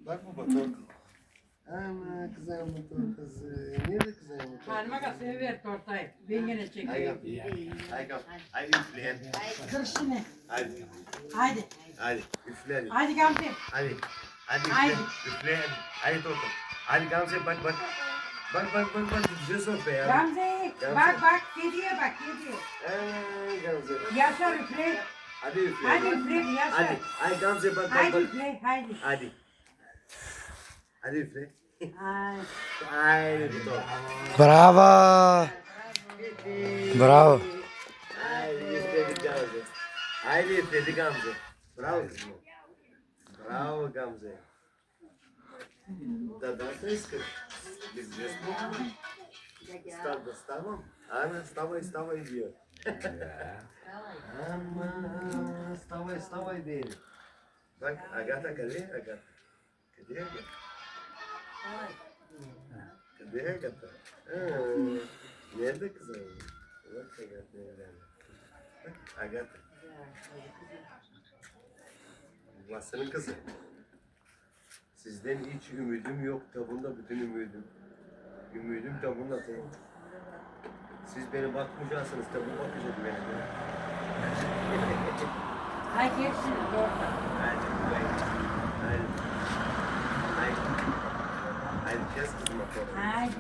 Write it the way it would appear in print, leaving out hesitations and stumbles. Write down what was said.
Bak bu baton. Ana kızım baton kızı. Nerede kızım baton? Karnıma kasaya ver tortayı. Ben gene çekeyim. Hadi kap. Hadi üfleyen. Kır şimdi. Hadi. Haydi. Hadi üfleyen. Haydi Gamze. Hadi. Hadi Haydi. üfleyen. Hadi Toto. Hadi Gamze bak bak. Bak güzel sohbet ya. Gamze. Bak gidiyor bak gidiyor. Gamze. Yaşar üfle. Hadi üfle. Hadi üfle Yaşar. Hadi Gamze bak Haydi bak. üfle haydi. Hadi. Hadi üfle. Ay. Haydi Toto. Bravo. Bravo. Haydi üfledik Gamze. Haydi üfledik Gamze. Bravo kızım. Bravo Gamze. Да, тайска. Ставам? Ана, вставай, диyor. Ama, вставай değil. Bak, Agata, cadê Agata? Cadê Agata? Cadê Agata? Nerede kızım? Bak Agata nerede? Bak, Agata. Babasının kızı. Sizden hiç ümidim yok da bunda bütün ümidim. Ümidim de bunda değil. Siz beni bakmayacaksınız da bu bakacak beni. Haydi hepsini torta. Haydi. Haydi kes kızıma. Haydi.